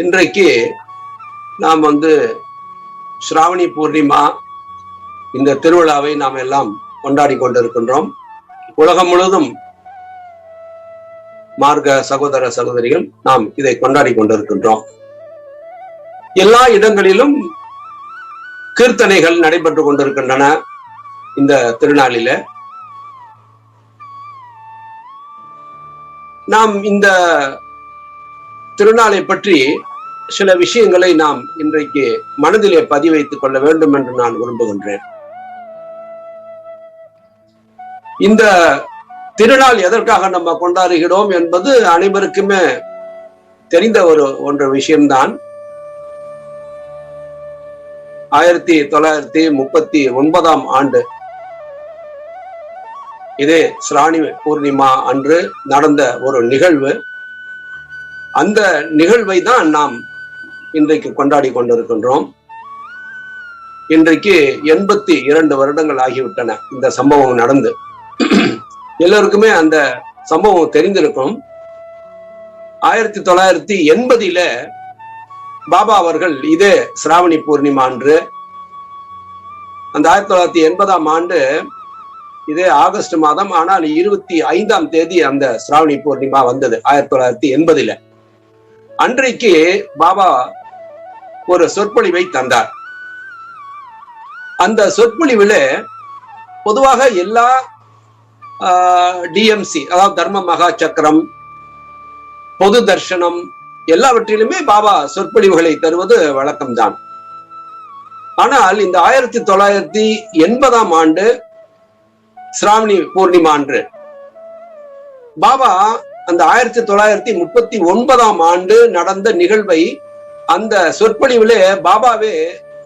இன்றைக்கு நாம் ஸ்ராவணி பூர்ணிமா இந்த திருவிழாவை நாம் எல்லாம் கொண்டாடி கொண்டிருக்கின்றோம். உலகம் முழுவதும் மார்க்க சகோதர சகோதரிகள் நாம் இதை கொண்டாடி கொண்டிருக்கின்றோம். எல்லா இடங்களிலும் கீர்த்தனைகள் நடைபெற்றுக் கொண்டிருக்கின்றன. இந்த திருநாளில நாம் இந்த திருநாளை பற்றி சில விஷயங்களை நாம் இன்றைக்கு மனதிலே பதிவைத்துக் கொள்ள வேண்டும் என்று நான் விரும்புகின்றேன். இந்த திருநாள் எதற்காக நம்ம கொண்டாடுகிறோம் என்பது அனைவருக்குமே தெரிந்த ஒன்று விஷயம்தான். 1939 ஆண்டு இதே ஸ்ராவணி பூர்ணிமா அன்று நடந்த ஒரு நிகழ்வு. அந்த நிகழ்வை தான் நாம் இன்றைக்கு கொண்டாடி கொண்டிருக்கின்றோம். இன்றைக்கு 82 வருடங்கள் ஆகிவிட்டன இந்த சம்பவம் நடந்து. எல்லோருக்குமே அந்த சம்பவம் தெரிந்திருக்கும். 1980 பாபா அவர்கள் இதே ஸ்ராவணி பூர்ணிமா அன்று, அந்த 1980 ஆண்டு இதே ஆகஸ்ட் மாதம், ஆனால் 25ஆம் தேதி அந்த ஸ்ராவணி பூர்ணிமா வந்தது 1980. அன்றைக்கு பாபா ஒரு சொற்பொழிவை தந்தார். அந்த சொற்பொழிவுல பொதுவாக எல்லா டிஎம்சி, அதாவது தர்ம மகா சக்கரம், பொது தர்சனம், எல்லாவற்றிலுமே பாபா சொற்பொழிவுகளை தருவது வழக்கம்தான். ஆனால் இந்த 1980 ஆண்டு ஸ்ராவணி பூர்ணிமா அன்று பாபா அந்த 1939 ஆண்டு நடந்த நிகழ்வை அந்த சொற்பொழிவிலே பாபாவே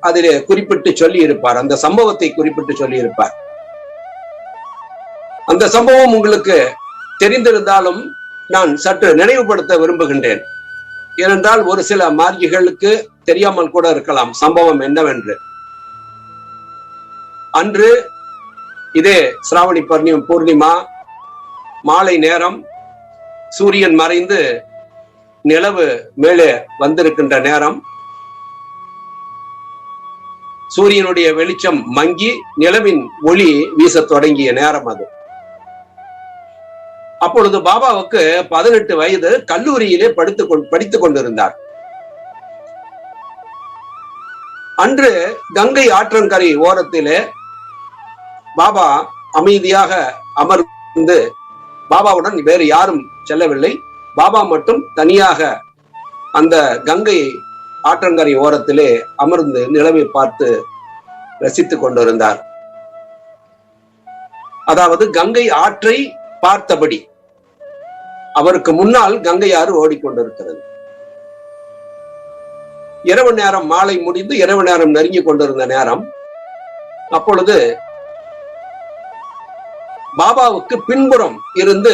அதிலே குறிப்பிட்டு சொல்லி இருப்பார். அந்த சம்பவத்தை குறிப்பிட்டு சொல்லி இருப்பார். அந்த சம்பவம் உங்களுக்கு தெரிந்திருந்தாலும் நான் சற்று நினைவுபடுத்த விரும்புகின்றேன். ஏனென்றால் ஒரு சில மார்கிகளுக்கு தெரியாமல் கூட இருக்கலாம் சம்பவம் என்னவென்று. அன்று இதே ஸ்ராவணி பூர்ணிமா மாலை நேரம், சூரியன் மறைந்து நிலவு மேலே வந்திருக்கின்ற நேரம், சூரியனுடைய வெளிச்சம் மங்கி நிலவின் ஒளி வீச தொடங்கிய நேரம் அது. அப்பொழுது பாபாவுக்கு 18 வயது, கல்லூரியிலே படித்துக் கொண்டிருந்தார். அன்று கங்கை ஆற்றங்கரை ஓரத்திலே பாபா அமைதியாக அமர்ந்து, பாபாவுடன் வேறு யாரும் செல்லவில்லை, பாபா மட்டும் தனியாக அந்த கங்கை ஆற்றங்கரை ஓரத்திலே அமர்ந்து நிலவை பார்த்து ரசித்துக் கொண்டிருந்தார். அதாவது கங்கை ஆற்றை பார்த்தபடி. அவருக்கு முன்னால் கங்கை ஆறு ஓடிக்கொண்டிருக்கிறது. இரவு நேரம், மாலை முடிந்து இரவு நேரம் நெருங்கி கொண்டிருந்த நேரம். அப்பொழுது பாபாவுக்கு பின்புறம் இருந்து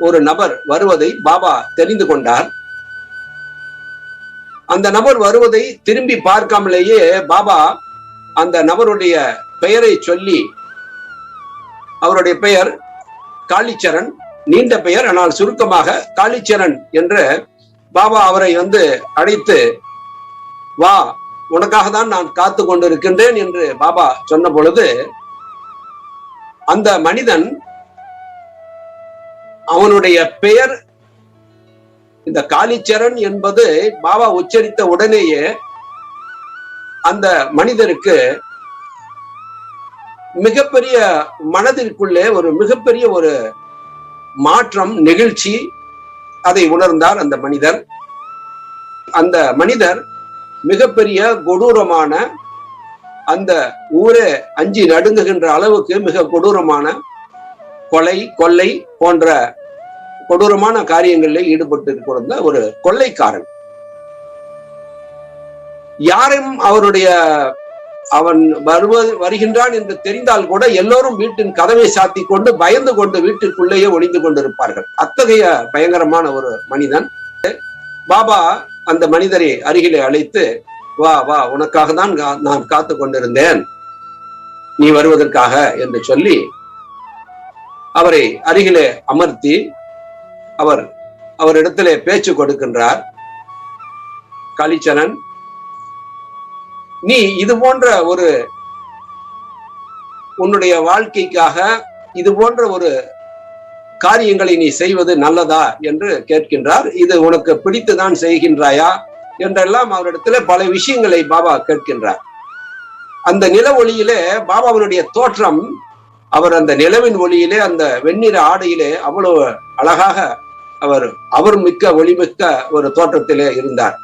ஒரு நபர் வருவதை பாபா தெரிந்து கொண்டார். அந்த நபர் வருவதை திரும்பி பார்க்காமலேயே பாபா அந்த நபருடைய பெயரை சொல்லி, அவருடைய பெயர் காளிச்சரண், நீண்ட பெயர், ஆனால் சுருக்கமாக காளிச்சரண் என்று பாபா அவரை அழைத்து, வா, உனக்காக தான் நான் காத்து கொண்டிருக்கின்றேன் என்று பாபா சொன்ன பொழுது, அந்த மனிதன், அவனுடைய பெயர் இந்த காளிச்சரண் என்பது பாபா உச்சரித்த உடனேயே அந்த மனிதருக்கு மிகப்பெரிய மனதிற்குள்ளே ஒரு மிகப்பெரிய ஒரு மாற்றம், நெகிழ்ச்சி, அதை உணர்ந்தார் அந்த மனிதர். அந்த மனிதர் மிகப்பெரிய கொடூரமான, அந்த ஊரே அஞ்சி நடுங்குகின்ற அளவுக்கு மிக கொடூரமான கொலை, கொள்ளை போன்ற கொடூரமான காரியங்களில் ஈடுபட்டு கொண்ட ஒரு கொள்ளைக்காரன். யாரும் அவன் வருகின்றான் என்று தெரிந்தால் கூட எல்லோரும் வீட்டின் கதவை சாத்தி கொண்டு பயந்து கொண்டு வீட்டிற்குள்ளேயே ஒளிந்து கொண்டிருப்பார்கள். அத்தகைய பயங்கரமான ஒரு மனிதன். பாபா அந்த மனிதரை அருகிலே அழைத்து, வா வா, உனக்காக தான் நான் காத்து கொண்டிருந்தேன், நீ வருவதற்காக என்று சொல்லி அவரை அருகிலே அமர்த்தி அவரிடத்திலே பேச்சு கொடுக்கின்றார். காளிச்சரண், நீ இது போன்ற ஒரு உன்னுடைய வாழ்க்கைக்காக இது போன்ற ஒரு காரியங்களை நீ செய்வது நல்லதா என்று கேட்கின்றார். இது உனக்கு பிடித்துதான் செய்கின்றாயா என்றெல்லாம் அவரிடத்துல பல விஷயங்களை பாபா கேட்கின்றார். அந்த நில ஒளியிலே பாபாவினுடைய தோற்றம், அவர் அந்த நிலவின் ஒளியிலே அந்த வெண்ணிற ஆடையிலே அவ்வளவு அழகாக அவர் மிக்க ஒளிமிக்க ஒரு தோற்றத்திலே இருந்தார்.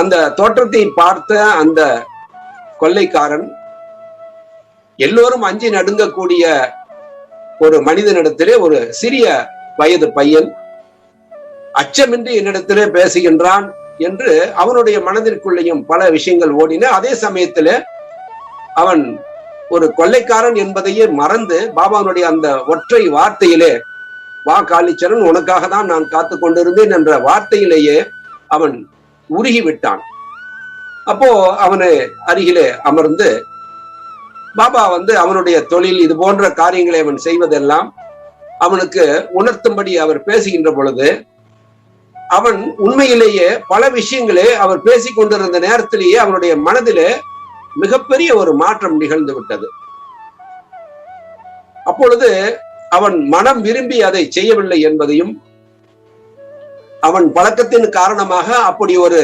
அந்த தோற்றத்தை பார்த்த அந்த கொள்ளைக்காரன், எல்லோரும் அஞ்சி நடுங்கக்கூடிய ஒரு மனிதனிடத்திலே ஒரு சிறிய வயது பையன் அச்சமின்றி என்னிடத்திலே பேசுகின்றான் என்று அவனுடைய மனதிற்குள்ளேயும் பல விஷயங்கள் ஓடின. அதே சமயத்திலே அவன் ஒரு கொள்ளைக்காரன் என்பதையே மறந்து பாபாவுடைய அந்த ஒற்றை வார்த்தையிலே, வா காளிச்சரண், உனக்காக தான் நான் காத்து கொண்டிருந்தேன் என்ற வார்த்தையிலேயே அவன் உருகி விட்டான். அப்போ அவனை அருகிலே அமர்ந்து பாபா அவனுடைய தொழில், இது போன்ற காரியங்களை அவன் செய்வதெல்லாம் அவனுக்கு உணர்த்தும்படி அவர் பேசுகின்ற பொழுது, அவன் உண்மையிலேயே பல விஷயங்களே அவர் பேசிக் கொண்டிருந்த நேரத்திலேயே அவனுடைய மனதிலே மிகப்பெரிய ஒரு மாற்றம் நிகழ்ந்து விட்டது. அப்பொழுது அவன் மனம் விரும்பி அதை செய்யவில்லை என்பதையும், அவன் பழக்கத்தின் காரணமாக அப்படி ஒரு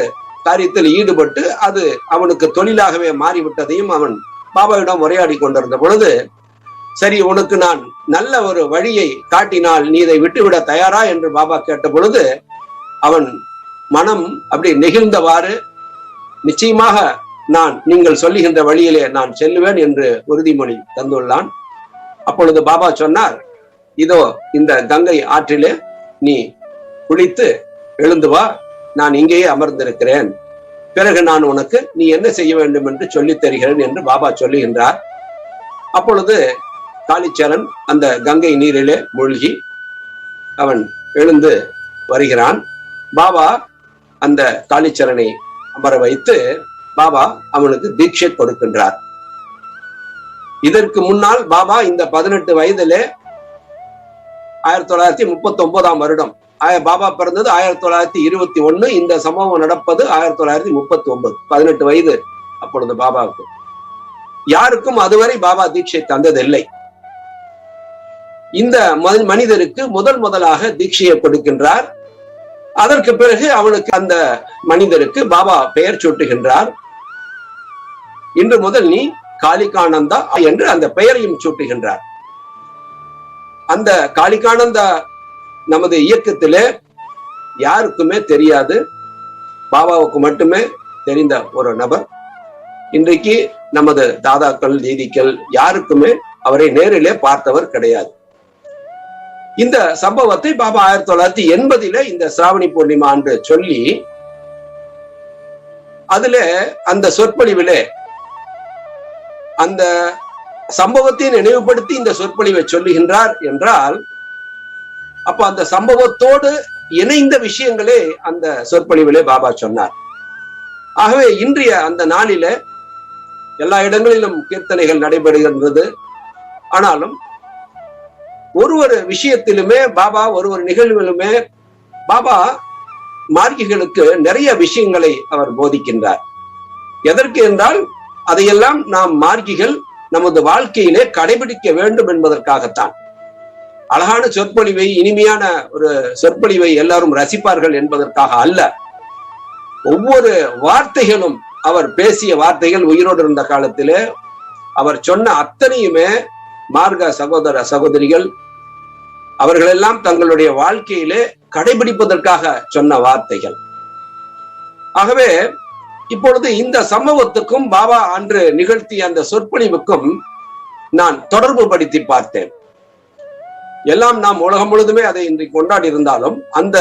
காரியத்தில் ஈடுபட்டு அது அவனுக்கு தொழிலாகவே மாறிவிட்டதையும் அவன் பாபாவிடம் உரையாடி கொண்டிருந்த பொழுது, சரி, உனக்கு நான் நல்ல ஒரு வழியை காட்டினால் நீ இதை விட்டுவிட தயாரா என்று பாபா கேட்ட பொழுது அவன் மனம் அப்படி நெகிழ்ந்தவாறு, நிச்சயமாக நான் நீங்கள் சொல்லுகின்ற வழியிலே நான் செல்லுவேன் என்று உறுதிமொழி தந்துள்ளான். அப்பொழுது பாபா சொன்னார், இதோ இந்த கங்கை ஆற்றிலே நீ குளித்து எழுந்து வா, நான் இங்கேயே அமர்ந்திருக்கிறேன், பிறகு நான் உனக்கு நீ என்ன செய்ய வேண்டும் என்று சொல்லித் தருகிறேன் என்று பாபா சொல்லுகின்றார். அப்பொழுது காளிச்சரண் அந்த கங்கை நீரிலே மூழ்கி அவன் எழுந்து வருகிறான். பாபா அந்த காளிச்சரனை அமர வைத்து பாபா அவனுக்கு தீட்சை கொடுக்கின்றார். இதற்கு முன்னால் பாபா இந்த 18 வயதிலே 1939 வருடம், பாபா பிறந்தது 1921, இந்த சம்பவம் நடப்பது 1939, 18 வயது அப்பொழுது பாபாவுக்கு. யாருக்கும் அதுவரை பாபா தீட்சை தந்ததில்லை. இந்த மனிதருக்கு முதலாக தீட்சையை கொடுக்கின்றார். அதற்கு பிறகு அவனுக்கு அந்த மனிதருக்கு பாபா பெயர் சூட்டுகின்றார். இன்று முதல் நீ காளிகானந்தா என்று அந்த பெயரையும் சூட்டுகின்றார். அந்த காளிகானந்தா நமது இயக்கத்திலே யாருக்குமே தெரியாது, பாபாவுக்கு மட்டுமே தெரிந்த ஒரு நபர். இன்றைக்கு நமது தாதாக்கள் தீதிக்கள் யாருக்குமே அவரை நேரிலே பார்த்தவர் கிடையாது. இந்த சம்பவத்தை பாபா 1980 இந்த சிராவணி பூர்ணிமா என்று சொல்லி அதுல அந்த சொற்பொழிவிலே அந்த சம்பவத்தை நினைவுபடுத்தி இந்த சொற்பொழிவை சொல்லுகின்றார் என்றால், அப்ப அந்த சம்பவத்தோடு இணைந்த விஷயங்களே அந்த சொற்பொழிவிலே பாபா சொன்னார். ஆகவே இன்றைய அந்த நாளில எல்லா இடங்களிலும் கீர்த்தனைகள் நடைபெறுகின்றது. ஆனாலும் ஒரு விஷயத்திலுமே பாபா, ஒரு நிகழ்விலுமே பாபா மார்க்கிகளுக்கு நிறைய விஷயங்களை அவர் போதிக்கின்றார். எதற்கு என்றால், அதையெல்லாம் நாம் மார்க்கிகள் நமது வாழ்க்கையிலே கடைபிடிக்க வேண்டும் என்பதற்காகத்தான். அழகான சொற்பொழிவை, இனிமையான ஒரு சொற்பொழிவை எல்லாரும் ரசிப்பார்கள் என்பதற்காக அல்ல. ஒவ்வொரு வார்த்தைகளும், அவர் பேசிய வார்த்தைகள், உயிரோடு இருந்த காலத்திலே அவர் சொன்ன அத்தனையுமே மார்க்க சகோதர சகோதரிகள் அவர்களெல்லாம் தங்களுடைய வாழ்க்கையிலே கடைபிடிப்பதற்காக சொன்ன வார்த்தைகள். ஆகவே இப்பொழுது இந்த சம்பவத்துக்கும் பாபா அன்று நிகழ்த்திய அந்த சொற்பொழிவுக்கும் நான் தொடர்பு படுத்தி பார்த்தேன். எல்லாம் நாம் உலகம் முழுதுமே அதை இன்றைக்கு கொண்டாடி இருந்தாலும், அந்த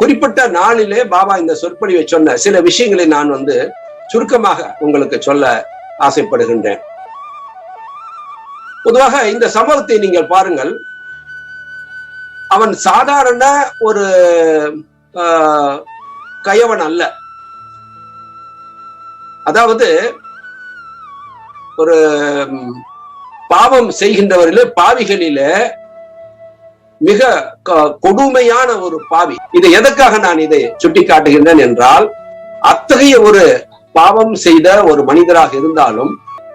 குறிப்பிட்ட நாளிலே பாபா இந்த சொற்பொழிவை சொன்ன சில விஷயங்களை நான் சுருக்கமாக உங்களுக்கு சொல்ல ஆசைப்படுகின்றேன். பொதுவாக இந்த சம்பவத்தை நீங்கள் பாருங்கள். அவன் சாதாரண ஒரு கயவன் அல்ல. அதாவது ஒரு பாவம் செய்கின்றவர்களே பாவிகளிலே மிக கொடுமையான ஒரு பாவி. இதை எதற்காக நான் இதை சுட்டி காட்டுகின்றேன் என்றால், அத்தகைய ஒரு பாவம் செய்த ஒரு மனிதராக இருந்தாலும்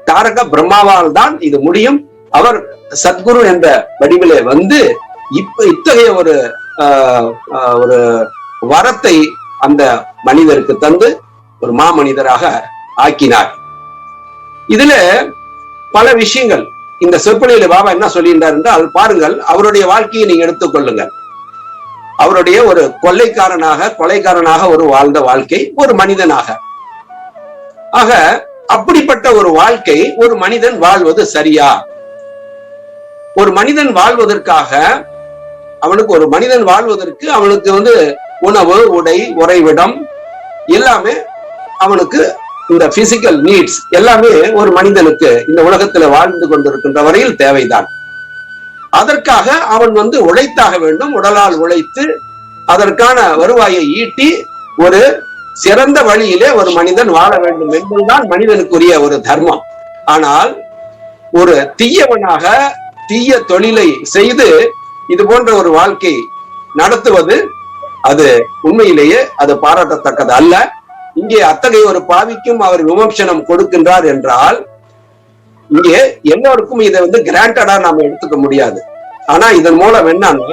தாரக பிரம்மாவால் தான் இது முடியும். அவர் சத்குரு என்ற வடிவிலே வந்து இத்தகைய ஒரு ஒரு வரத்தை அந்த மனிதருக்கு தந்து ஒரு மாமனிதராக ஆக்கினார். இதுல பல விஷயங்கள் இந்த சொற்பொழியில பாபா என்ன சொல்லியிருந்தார் என்றால், பாருங்கள், அவருடைய வாழ்க்கையை நீங்க எடுத்துக்கொள்ளுங்கள். அவருடைய ஒரு கொலைக்காரனாக ஒரு வாழ்ந்த வாழ்க்கை, ஒரு மனிதனாக. ஆக அப்படிப்பட்ட ஒரு வாழ்க்கை ஒரு மனிதன் வாழ்வது சரியா? ஒரு மனிதன் வாழ்வதற்காக அவனுக்கு வந்து உணவு, உடை, உறைவிடம் எல்லாமே அவனுக்கு இந்த பிசிக்கல் நீட்ஸ் எல்லாமே ஒரு மனிதனுக்கு இந்த உலகத்துல வாழ்ந்து கொண்டிருக்கின்ற வரையில் தேவைதான். அதற்காக அவன் வந்து உழைத்தாக வேண்டும். உடலால் உழைத்து அதற்கான வருவாயை ஈட்டி ஒரு சிறந்த வழியிலே ஒரு மனிதன் வாழ வேண்டும் என்பதுதான் மனிதனுக்குரிய ஒரு தர்மம். ஆனால் ஒரு தீயவனாக தீய தொழிலை செய்து இது போன்ற ஒரு வாழ்க்கை நடத்துவது அது உண்மையிலேயே அது பாராட்டத்தக்கது அல்ல. இங்கே அத்தகைய ஒரு பாவிக்கும் அவர் விமர்சனம் கொடுக்கின்றார் என்றால், இங்கே எல்லோருக்கும் இதை வந்து கிராண்டடா நாம எடுத்துக்க முடியாது. ஆனா இதன் மூலம் என்னன்னா,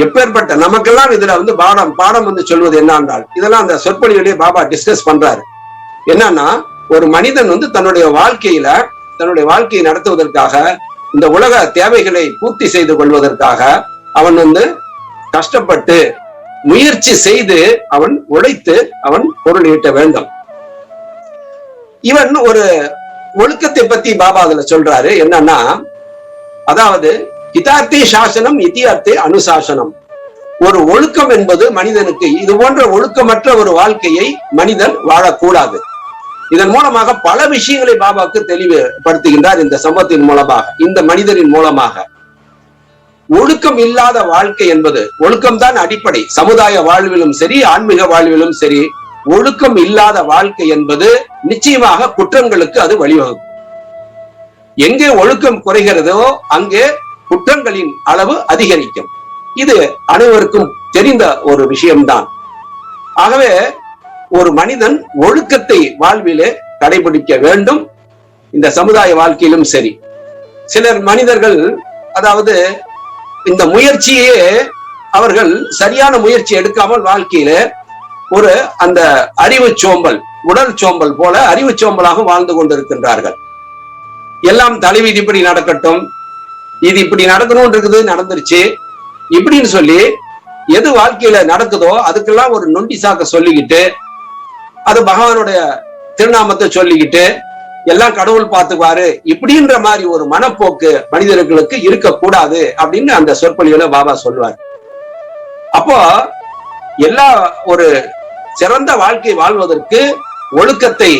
எப்பேற்பட்ட நமக்கெல்லாம் இதுல வந்து பாடம் வந்து சொல்வது என்னன்றால், இதெல்லாம் அந்த சொற்பொழிவிலே பாபா டிஸ்கஸ் பண்றாரு. என்னன்னா, ஒரு மனிதன் வந்து தன்னுடைய வாழ்க்கையை நடத்துவதற்காக, இந்த உலக தேவைகளை பூர்த்தி செய்து கொள்வதற்காக அவன் வந்து கஷ்டப்பட்டு முயற்சி செய்து அவன் உழைத்து அவன் பொருள் ஈட்ட வேண்டும். இவன் ஒரு ஒழுக்கத்தை பத்தி பாபா அதுல சொல்றாரு. என்னன்னா, அதாவது ஹிதார்த்தே சாசனம் இத்தியார்த்தே அனுசாசனம். ஒரு ஒழுக்கம் என்பது மனிதனுக்கு, இது போன்ற ஒழுக்கமற்ற ஒரு வாழ்க்கையை மனிதன் வாழக்கூடாது. இதன் மூலமாக பல விஷயங்களை பாபாவுக்கு தெளிவுபடுத்துகின்றார் இந்த சம்பவத்தின் மூலமாக, இந்த மனிதரின் மூலமாக. ஒழுக்கம் இல்லாத வாழ்க்கை என்பது, ஒழுக்கம்தான் அடிப்படை. சமுதாய வாழ்விலும் சரி, ஆன்மீக வாழ்விலும் சரி, ஒழுக்கம் இல்லாத வாழ்க்கை என்பது நிச்சயமாக குற்றங்களுக்கு அது வழிவகுக்கும். எங்கே ஒழுக்கம் குறைகிறதோ அங்கே குற்றங்களின் அளவு அதிகரிக்கும். இது அனைவருக்கும் தெரிந்த ஒரு விஷயம்தான். ஆகவே ஒரு மனிதன் ஒழுக்கத்தை வாழ்விலே கடைபிடிக்க வேண்டும். இந்த சமுதாய வாழ்க்கையிலும் சரி, சிலர் மனிதர்கள் அதாவது இந்த முயற்சியே அவர்கள் சரியான முயற்சி எடுக்காமல் வாழ்க்கையில ஒரு அந்த அறிவு சோம்பல், உடல் சோம்பல் போல அறிவு சோம்பலாக வாழ்ந்து கொண்டிருக்கின்றார்கள். எல்லாம் தலைவிதி இப்படி நடக்கட்டும், இது இப்படி நடக்கணும் இருக்குது, நடந்துருச்சு இப்படின்னு சொல்லி எது வாழ்க்கையில நடக்குதோ அதுக்கெல்லாம் ஒரு நொண்டி சாக்க சொல்லிக்கிட்டு, அது பகவானுடைய திருநாமத்தை சொல்லிக்கிட்டு எல்லாம் கடவுள் பார்த்துக்குவாரு இப்படின்ற மாதிரி ஒரு மனப்போக்கு மனிதர்களுக்கு இருக்கக்கூடாது அப்படின்னு அந்த சொற்பொழிவுல பாபா சொல்லுவார். அப்போ எல்லா ஒரு சிறந்த வாழ்க்கை வாழ்வதற்கு ஒழுக்கத்தை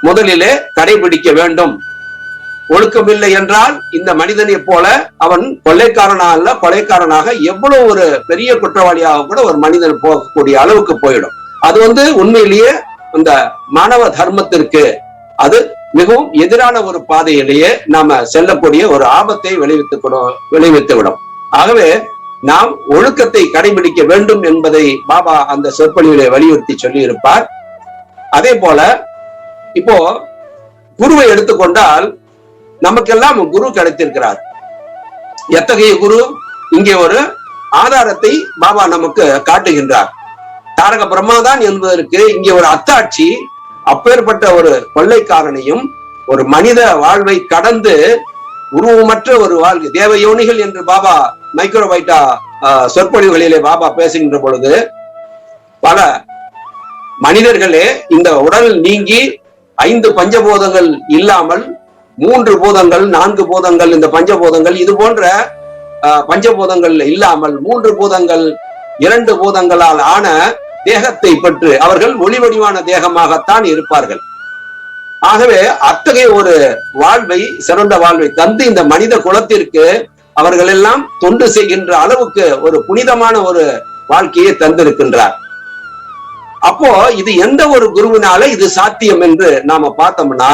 முதலிலே கடைபிடிக்க வேண்டும். ஒழுக்கம் இல்லை என்றால் இந்த மனிதனை போல அவன் கொலைக்காரனாக எவ்வளவு ஒரு பெரிய குற்றவாளியாக கூட ஒரு மனிதன் போகக்கூடிய அளவுக்கு போயிடும். அது வந்து உண்மையிலேயே அந்த மானவ தர்மத்திற்கு அது மிகவும் எதிரான ஒரு பாதையிலேயே நாம செல்லக்கூடிய ஒரு ஆபத்தை விளைவித்துவிடும். ஆகவே நாம் ஒழுக்கத்தை கடைபிடிக்க வேண்டும் என்பதை பாபா அந்த சொற்பொழிவிலே வலியுறுத்தி சொல்லி இருப்பார். அதே போல இப்போ குருவை எடுத்துக்கொண்டால் நமக்கெல்லாம் குரு கிடைத்திருக்கிறார். எத்தகைய குரு? இங்கே ஒரு ஆதாரத்தை பாபா நமக்கு காட்டுகின்றார். தாரக பிரம்மாதான் என்பதற்கு இங்கே ஒரு அத்தாட்சி. அப்பேற்பட்ட ஒரு கொள்ளைக்காரனையும் ஒரு மனித வாழ்வை கடந்து உருவமற்ற ஒரு வாழ்க்கை, தேவயோனிகள் என்று பாபா மைக்ரோவைட்டா சொற்பொழிவுகளிலே பாபா பேசுகின்ற பொழுது, பல மனிதர்களே இந்த உடல் நீங்கி 5 பஞ்சபூதங்கள் இல்லாமல் 3 பூதங்கள் 4 பூதங்கள், இந்த பஞ்சபூதங்கள் இது போன்ற பஞ்சபூதங்கள் இல்லாமல் 3 பூதங்கள் 2 பூதங்களால் ஆன தேகத்தை பெற்று அவர்கள் ஒளி வடிவான தேகமாகத்தான் இருப்பார்கள். ஆகவே அத்தகைய ஒரு வாழ்வை, சிறந்த வாழ்வை தந்து இந்த மனித குலத்திற்கு அவர்கள் எல்லாம் தொண்டு செய்கின்ற அளவுக்கு ஒரு புனிதமான ஒரு வாழ்க்கையை தந்திருக்கின்றார். அப்போ இது எந்த ஒரு குருவினால இது சாத்தியம் என்று நாம பார்த்தோம்னா,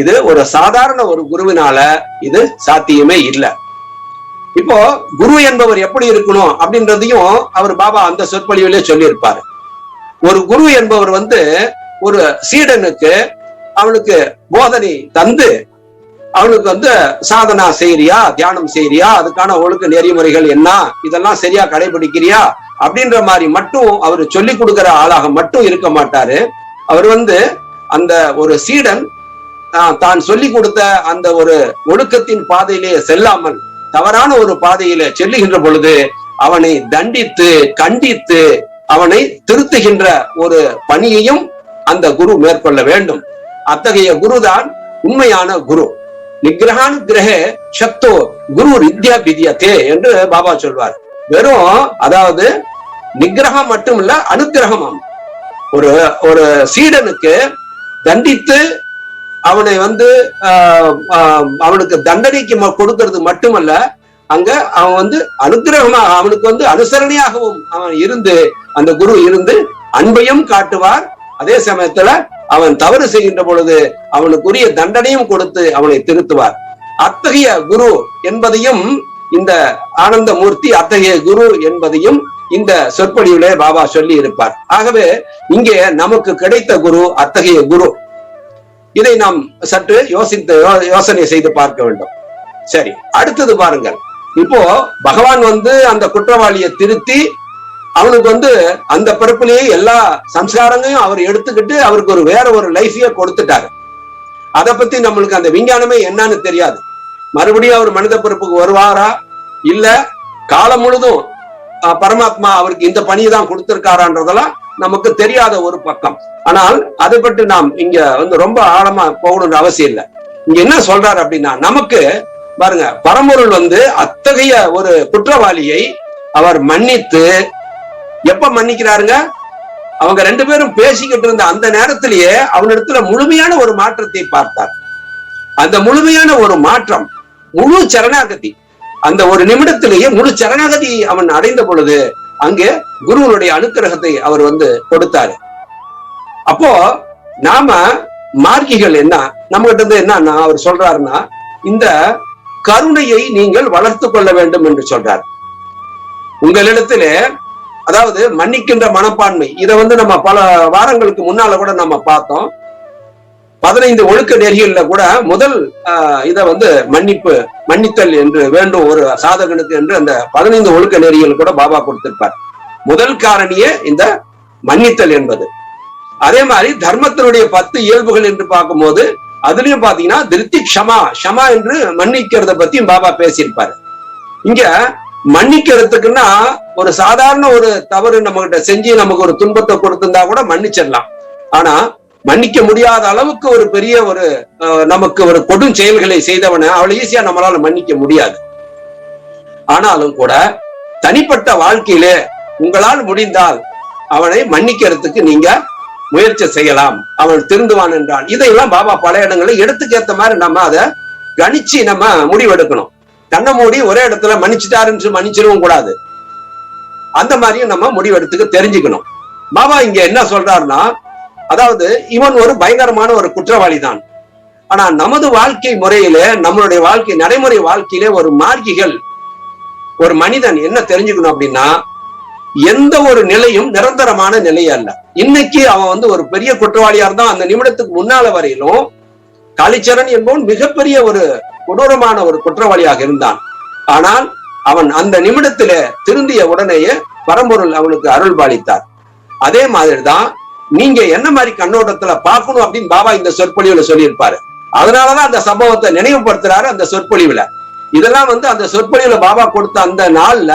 இது ஒரு சாதாரண ஒரு குருவினால இது சாத்தியமே இல்லை. இப்போ குரு என்பவர் எப்படி இருக்கணும் அப்படின்றதையும் அவர் பாபா அந்த சொற்பொழிவிலே சொல்லி இருப்பாரு. ஒரு குரு என்பவர் ஒரு சீடனுக்கு அவனுக்கு போதனை தந்து அவனுக்கு சாதனா செய்யறியா, தியானம் செய்யறியா, அதுக்கான ஒழுக்க நெறிமுறைகள் என்ன, இதெல்லாம் சரியா கடைபிடிக்கிறியா அப்படின்ற மாதிரி மட்டும் அவர் சொல்லி கொடுக்கிற ஆளாக மட்டும் இருக்க மாட்டாரு. அவர் அந்த ஒரு சீடன் தான் சொல்லி கொடுத்த அந்த ஒரு ஒழுக்கத்தின் பாதையிலே செல்லாமல் தவறான ஒரு பாதையிலே செல்லுகின்ற பொழுது அவனை தண்டித்து கண்டித்து அவனை திருத்துகின்ற ஒரு பணியையும் அந்த குரு மேற்கொள்ள வேண்டும். அத்தகைய குருதான் உண்மையான குரு. நிகிரகான் கிரகே சக்தோ குரு வித்யா வித்யதே என்று பாபா சொல்வார். வெறும் அதாவது நிகிரகம் மட்டும் இல்ல, அனுகிரகமாம். ஒரு சீடனுக்கு தண்டித்து அவனை அவனுக்கு தண்டனைக்கு கொடுக்கிறது மட்டுமல்ல, அங்க அவன் அனுகிரகமாக அவனுக்கு அனுசரணையாகவும் அவன் இருந்து அந்த குரு இருந்து அன்பையும் காட்டுவார். அதே சமயத்துல அவன் தவறு செய்கின்ற பொழுது அவனுக்குரிய தண்டனையும் கொடுத்து அவனை திருத்துவார். அத்தகைய குரு என்பதையும் இந்த ஆனந்த மூர்த்தி அத்தகைய குரு என்பதையும் இந்த சொற்பொழிவிலே பாபா சொல்லி இருப்பார். ஆகவே இங்கே நமக்கு கிடைத்த குரு அத்தகைய குரு. இதை நாம் சற்று யோசனை செய்து பார்க்க வேண்டும். சரி, அடுத்தது பாருங்கள். இப்போ பகவான் அந்த குற்றவாளியை திருத்தி அவனுக்கு அந்த பிறப்பிலேயே எல்லா சம்ஸ்காரங்களையும் அவர் எடுத்துக்கிட்டு அவருக்கு வேற ஒரு லைஃபையே கொடுத்துட்டாரு. அதை பத்தி நம்மளுக்கு அந்த விஞ்ஞானமே என்னன்னு தெரியாது. மறுபடியும் அவர் மனித பிறப்புக்கு வருவாரா, இல்ல காலம் முழுதும் பரமாத்மா அவருக்கு இந்த பணியை தான் கொடுத்திருக்காரான்றதெல்லாம் நமக்கு தெரியாத ஒரு பக்கம். ஆனால் அதை பற்றி நாம் இங்க ரொம்ப ஆழமா போகணும்னு அவசியம் இல்லை. இங்க என்ன சொல்றாரு அப்படின்னா, நமக்கு பாருங்க, பரம்பொருள் அத்தகைய ஒரு குற்றவாளியை அவர் மன்னித்து எப்ப மன்னிக்கிறாருங்க? அவங்க ரெண்டு பேரும் பேசிக்கிட்டு இருந்த அந்த நேரத்திலேயே அவனிடத்துல முழுமையான ஒரு மாற்றத்தை பார்த்தார். அந்த முழுமையான ஒரு மாற்றம், முழு சரணாகதி, அந்த ஒரு நிமிடத்திலேயே முழு சரணாகதி அவன் அடைந்த பொழுது அங்கே குருவனுடைய அனுக்கிரகத்தை அவர் கொடுத்தாரு. அப்போ நாம மார்க்கிகள் என்ன நம்ம கிட்ட என்னன்னா அவர் சொல்றாருன்னா, இந்த கருணையை நீங்கள் வளர்த்து கொள்ள வேண்டும் என்று சொல்றார். உங்களிடத்திலே அதாவது மன்னிக்கின்ற மனப்பான்மை, இதை நம்ம பல வாரங்களுக்கு முன்னால கூட நம்ம பார்த்தோம். 15 ஒழுக்க நெறிகள்ல கூட முதல் இத மன்னித்தல் என்று வேண்டும் ஒரு சாதகனுக்கு என்று அந்த 15 ஒழுக்க நெறிகள் கூட பாபா கொடுத்திருப்பார். முதல் காரணியே இந்த மன்னித்தல் என்பது. அதே மாதிரி தர்மத்தினுடைய 10 இயல்புகள் என்று பார்க்கும்போது அதுலயும் பாத்தீங்கன்னா திருப்தி க்ஷமா என்று மன்னிக்கிறத பத்தியும் பாபா பேசியிருப்பாரு. இங்க மன்னிக்கிறதுக்குன்னா ஒரு சாதாரண ஒரு தவறு நம்ம கிட்ட செஞ்சு நமக்கு ஒரு துன்பத்தை கொடுத்திருந்தா கூட மன்னிச்சிடலாம். ஆனா மன்னிக்க முடியாத அளவுக்கு ஒரு பெரிய ஒரு நமக்கு ஒரு கொடும் செயல்களை செய்தவனை அவ்வளவு ஈஸியா நம்மளால மன்னிக்க முடியாது. ஆனாலும் கூட தனிப்பட்ட வாழ்க்கையிலே உங்களால் முடிந்தால் அவனை மன்னிக்கிறதுக்கு நீங்க முயற்சி செய்யலாம், அவன் திருந்துவான் என்றான். இதையெல்லாம் பாபா பல இடங்களில் எடுத்துக்கேற்ற மாதிரி நம்ம அதை கணிச்சு நம்ம முடிவெடுக்கணும். கண்ணை மூடி ஒரே இடத்துல மன்னிச்சுட்டாருன்னு மன்னிச்சிடவும் கூடாது. அந்த மாதிரியும் நம்ம முடிவெடுத்துக்க தெரிஞ்சுக்கணும். பாபா இங்க என்ன சொல்றாருன்னா, அதாவது இவன் ஒரு பயங்கரமான ஒரு குற்றவாளி தான். ஆனா நமது வாழ்க்கை முறையில நம்மளுடைய வாழ்க்கை நடைமுறை வாழ்க்கையிலே ஒரு மார்க்கிகள் ஒரு மனிதன் என்ன தெரிஞ்சுக்கணும் அப்படின்னா, எந்த ஒரு நிலையும் நிரந்தரமான நிலை அல்ல. இன்னைக்கு அவன் ஒரு பெரிய குற்றவாளியா இருந்தா அந்த நிமிடத்துக்கு முன்னால வரையிலும் காளிச்சரண் என்பவன் மிகப்பெரிய ஒரு கொடூரமான ஒரு குற்றவாளியாக இருந்தான். ஆனால் அவன் அந்த நிமிடத்தில திருந்திய உடனேயே பரம்பொருள் அவனுக்கு அருள் பாலித்தார். அதே மாதிரிதான் நீங்க என்ன மாதிரி கண்ணோட்டத்துல பார்க்கணும் அப்படின்னு பாபா இந்த சொற்பொழிவுல சொல்லியிருப்பாரு. அதனாலதான் அந்த சம்பவத்தை நினைவுபடுத்துறாரு அந்த சொற்பொழிவுல. இதெல்லாம் அந்த சொற்பொழிவுல பாபா கொடுத்த அந்த நாள்ல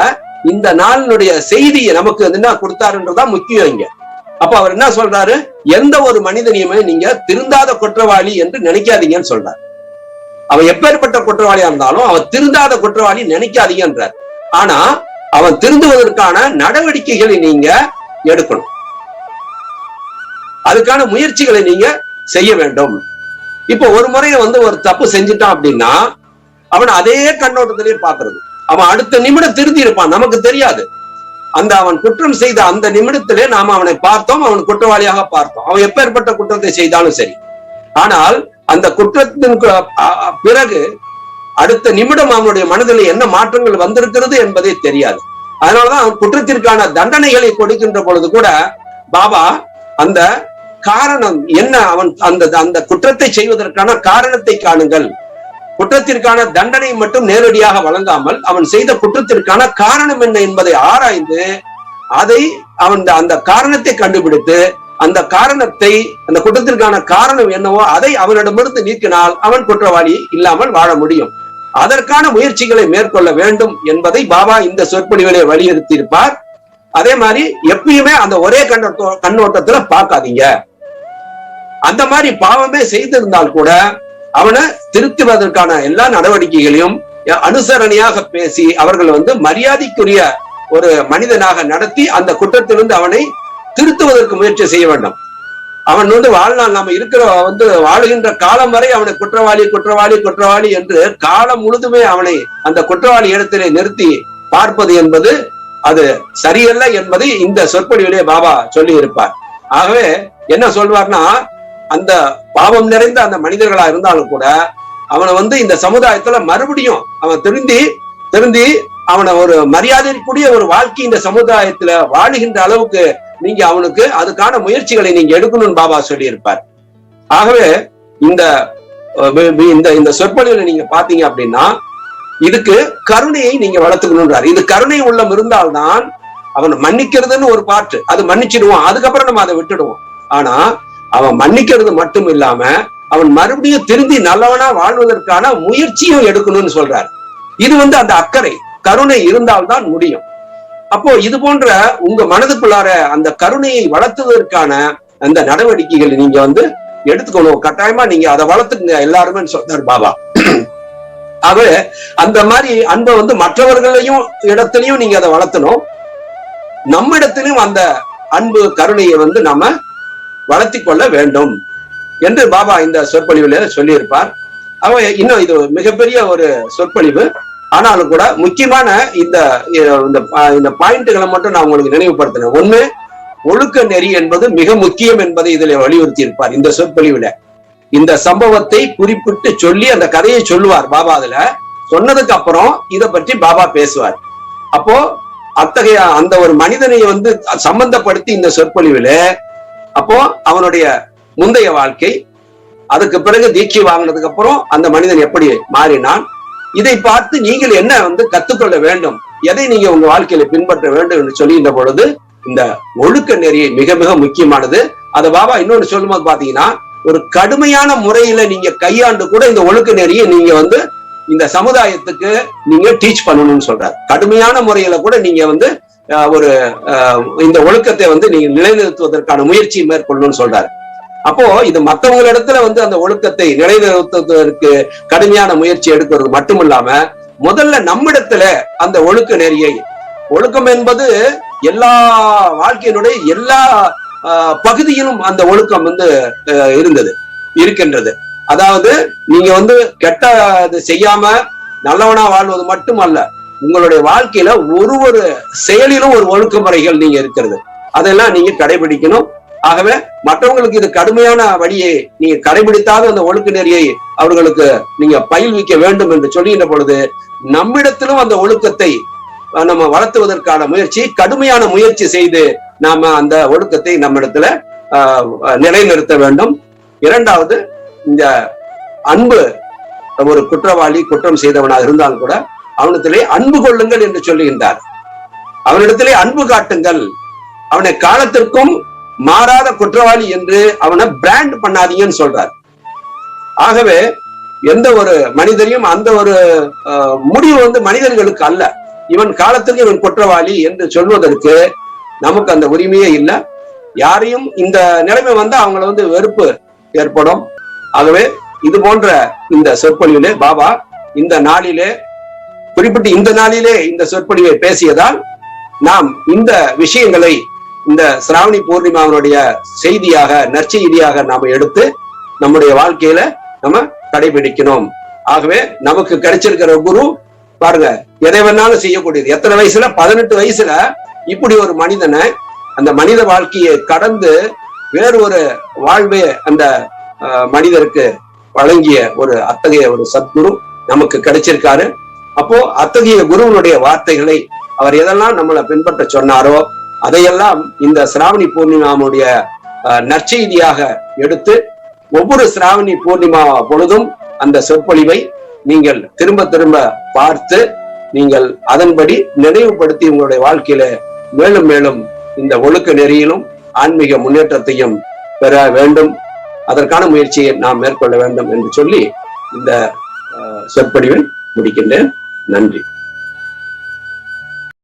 இந்த நாளினுடைய செய்தியை நமக்கு என்ன கொடுத்தாருன்றதான் முக்கியம் இங்க. அப்ப அவர் என்ன சொல்றாரு, எந்த ஒரு மனிதனையுமே நீங்க திருந்தாத குற்றவாளி என்று நினைக்காதீங்கன்னு சொல்றாரு. அவன் எப்பேற்பட்ட குற்றவாளியா இருந்தாலும் அவன் திருந்தாத குற்றவாளி நினைக்காதீங்கன்றார். ஆனா அவன் திருந்துவதற்கான நடவடிக்கைகளை நீங்க எடுக்கணும், அதுக்கான முயற்சிகளை நீங்க செய்ய வேண்டும். இப்ப ஒரு முறையை ஒரு தப்பு செஞ்சுட்டான் அப்படின்னா அவன் அதே கண்ணோட்டத்திலேயே பாக்குறது. அவன் அடுத்த நிமிடம் திருந்தி இருப்பான், நமக்கு தெரியாது. அந்த அவன் குற்றம் செய்த அந்த நிமிடத்திலே நாம அவனை பார்த்தோம், அவன் குற்றவாளியாக பார்த்தோம். அவன் எப்பேற்பட்ட குற்றத்தை செய்தாலும் சரி. ஆனால் அந்த குற்றத்தின் பிறகு அடுத்த நிமிடம் அவனுடைய மனதில் என்ன மாற்றங்கள் வந்திருக்கிறது என்பதே தெரியாது. அதனாலதான் குற்றத்திற்கான தண்டனைகளை கொடுக்கின்ற பொழுது கூட பாபா அந்த காரணம் என்ன, அவன் அந்த குற்றத்தை செய்வதற்கான காரணத்தை காணுங்கள், குற்றத்திற்கான தண்டனை மட்டும் நேரடியாக வழங்காமல் அவன் செய்த குற்றத்திற்கான காரணம் என்ன என்பதை ஆராய்ந்து அதை அவன் அந்த காரணத்தை கண்டுபிடித்து அந்த காரணத்தை, அந்த குற்றத்திற்கான காரணம் என்னவோ அதை அவனிடமிருந்து நீக்கினால் அவன் குற்றவாளி இல்லாமல் வாழ முடியும். அதற்கான முயற்சிகளை மேற்கொள்ள வேண்டும் என்பதை பாபா இந்த சொற்பொழிவிலே வலியுறுத்தி இருப்பார். அதே மாதிரி எப்பயுமே அந்த ஒரே கண்ணோட்டத்துல பார்க்காதீங்க. அந்த மாதிரி பாவமே செய்திருந்தால் கூட அவனை திருத்துவதற்கான எல்லா நடவடிக்கைகளையும் அனுசரணையாக பேசி அவர்கள் மரியாதைக்குரிய ஒரு மனிதனாக நடத்தி அந்த குற்றத்திலிருந்து அவனை திருத்துவதற்கு முயற்சி செய்ய வேண்டும். அவன் வாழ்நாள் நாம இருக்கிற வாழுகின்ற காலம் வரை அவனை குற்றவாளி குற்றவாளி குற்றவாளி என்று காலம் முழுதுமே அவனை அந்த குற்றவாளி இடத்திலே நிறுத்தி பார்ப்பது என்பது அது சரியல்ல என்பதை இந்த சொற்பொழிவிலே பாபா சொல்லி இருப்பார். ஆகவே என்ன சொல்வார்னா, அந்த பாவம் நிறைந்த அந்த மனிதர்களா இருந்தாலும் கூட அவனை இந்த சமுதாயத்துல மறுபடியும் அவன் திருந்தி அவனை ஒரு மரியாதைக்குரிய ஒரு வாழ்க்கை இந்த சமுதாயத்துல வாழுகின்ற அளவுக்கு நீங்க அவனுக்கு அதுக்கான முயற்சிகளை நீங்க எடுக்கணும்னு பாபா சொல்லி இருப்பார். ஆகவே இந்த சொற்பொழிவுல நீங்க பாத்தீங்க அப்படின்னா இதுக்கு கருணையை நீங்க வளர்த்துக்கணும்ன்றார். இது கருணை உள்ளம் இருந்தால்தான் அவன் மன்னிக்கிறதுன்னு ஒரு பாட்டு, அது மன்னிச்சிடுவான், அதுக்கப்புறம் நம்ம அதை விட்டுடுவோம். ஆனா அவன் மன்னிக்கிறது மட்டும் இல்லாம அவன் மறுபடியும் திருந்தி நல்லவனா வாழ்வதற்கான முயற்சியும் எடுக்கணும்னு சொல்றாரு. இது அந்த அக்கறை கருணை இருந்தால்தான் முடியும். அப்போ இது போன்ற உங்க மனதுக்குள்ளார அந்த கருணையை வளர்த்துவதற்கான அந்த நடவடிக்கைகள் நீங்க எடுத்துக்கணும். கட்டாயமா நீங்க அதை வளர்த்துக்குங்க எல்லாருமே சொல்றார் பாபா. ஆகவே அந்த மாதிரி அன்பை மற்றவர்களையும் இடத்திலையும் நீங்க அதை வளர்த்தணும், நம்ம இடத்திலும் அந்த அன்பு கருணையை நாம வளர்த்தி கொள்ள வேண்டும் என்று பாபா இந்த சொற்பொழிவுல சொல்லி இருப்பார். அவ இன்னும் இது மிகப்பெரிய ஒரு சொற்பொழிவு, ஆனாலும் கூட முக்கியமான இந்த பாயிண்ட்களை மட்டும் நான் உங்களுக்கு நினைவுபடுத்தினேன். ஒண்ணு, ஒழுக்க நெறி என்பது மிக முக்கியம் என்பதை இதுல வலியுறுத்தி இருப்பார் இந்த சொற்பொழிவுல. இந்த சம்பவத்தை குறிப்பிட்டு சொல்லி அந்த கதையை சொல்லுவார் பாபா. அதுல சொன்னதுக்கு அப்புறம் இதை பற்றி பாபா பேசுவார். அப்போ அத்தகைய அந்த ஒரு மனிதனை சம்பந்தப்படுத்தி இந்த சொற்பொழிவுல அப்போ அவனுடைய முந்தைய வாழ்க்கை, அதுக்கு பிறகு தீட்சை வாங்கினதுக்கு அப்புறம் அந்த மனிதன் எப்படி மாறினான், இதை பார்த்து நீங்கள் என்ன கத்துக்கொள்ள வேண்டும், எதை நீங்க உங்க வாழ்க்கையில பின்பற்ற வேண்டும் என்று சொல்லுகின்ற பொழுது இந்த ஒழுக்க நெறி மிக மிக முக்கியமானது. அதை பாபா இன்னொன்னு சொல்லும்போது பாத்தீங்கன்னா, ஒரு கடுமையான முறையில நீங்க கையாண்டு கூட இந்த ஒழுக்க நெறியை நீங்க இந்த சமுதாயத்துக்கு நீங்க டீச் பண்ணணும்னு சொல்றாரு. கடுமையான முறையில கூட நீங்க ஒரு இந்த ஒழுக்கத்தை நீங்க நிலைநிறுத்துவதற்கான முயற்சியை மேற்கொள்ளணும்னு சொல்றாரு. அப்போ இது மற்றவங்களிடத்துல அந்த ஒழுக்கத்தை நிலைநிறுத்துவதற்கு கடுமையான முயற்சி எடுக்கிறது மட்டுமில்லாம முதல்ல நம்மிடத்துல அந்த ஒழுக்க நெறியை, ஒழுக்கம் என்பது எல்லா வாழ்க்கையினுடைய எல்லா பகுதியிலும் அந்த ஒழுக்கம் இருக்கின்றது. அதாவது நீங்க கெட்டது செய்யாம நல்லவனா வாழ்வது மட்டுமல்ல, உங்களுடைய வாழ்க்கையில ஒரு செயலிலும் ஒரு ஒழுக்க முறைகள் நீங்க இருக்கிறது, அதெல்லாம் நீங்க கடைபிடிக்கணும். ஆகவே மற்றவங்களுக்கு இது கடுமையான வழியை நீங்க கடைபிடித்தாத அந்த ஒழுக்க நெறியை அவர்களுக்கு நீங்க பயில்விக்க வேண்டும் என்று சொல்லுகின்ற பொழுது நம்மிடத்திலும் அந்த ஒழுக்கத்தை நம்ம வளர்த்துவதற்கான முயற்சி, கடுமையான முயற்சி செய்து நாம அந்த ஒழுக்கத்தை நம்மிடத்துல நிலைநிறுத்த வேண்டும். இரண்டாவது, இந்த அன்பு, ஒரு குற்றவாளி குற்றம் செய்தவனாக இருந்தாலும் கூட அவனிடத்திலே அன்பு கொள்ளுங்கள் என்று சொல்லுகின்றார். அவனிடத்திலே அன்பு காட்டுங்கள், அவனை காலத்திற்கும் மாறாத குற்றவாளி என்று அவனை பிராண்ட் பண்ணாதீங்கன்னு சொல்றார். ஆகவே எந்த ஒரு மனிதரையும் அந்த ஒரு முடிவு மனிதர்களுக்கு அல்ல, இவன் காலத்திற்கு இவன் குற்றவாளி என்று சொல்வதற்கு நமக்கு அந்த உரிமையே இல்லை. யாரையும் இந்த நிலைமை அவங்கள வெறுப்பு ஏற்படும். ஆகவே இது போன்ற இந்த சொற்பொழிவிலே பாபா இந்த நாளிலே குறிப்பிட்டு இந்த நாளிலே இந்த சொற்பொழிவை பேசியதால் நாம் இந்த விஷயங்களை இந்த சிராவணி பூர்ணிமாவனுடைய செய்தியாக, நற்செய்தியாக நாம எடுத்து நம்முடைய வாழ்க்கையில நம்ம கடைபிடிக்கணும். ஆகவே நமக்கு கிடைச்சிருக்கிற குரு பாருங்க, எதை வேணாலும் செய்யக்கூடியது. எத்தனை வயசுல? 18 வயசுல இப்படி ஒரு மனிதனை அந்த மனித வாழ்க்கையை கடந்து வேறு ஒரு வாழ்வே அந்த மனிதருக்கு வழங்கிய அத்தகைய ஒரு சத்குரு நமக்கு கிடைச்சிருக்காரு. அப்போ அத்தகைய குருவனுடைய வார்த்தைகளை அவர் எதெல்லாம் நம்மளை பின்பற்ற சொன்னாரோ அதையெல்லாம் இந்த சிராவணி பூர்ணிமாவுடைய நற்செய்தியாக எடுத்து ஒவ்வொரு சிராவணி பூர்ணிமா பொழுதும் அந்த சொற்பொழிவை நீங்கள் திரும்ப திரும்ப பார்த்து நீங்கள் அதன்படி நினைவுபடுத்தி உங்களுடைய வாழ்க்கையில மேலும் மேலும் இந்த ஒழுக்க நெறியிலும் ஆன்மீக முன்னேற்றத்தையும் பெற வேண்டும். அதற்கான முயற்சியை நாம் மேற்கொள்ள வேண்டும் என்று சொல்லி இந்த சொற்பொழிவை முடிக்கின்றேன். நன்றி.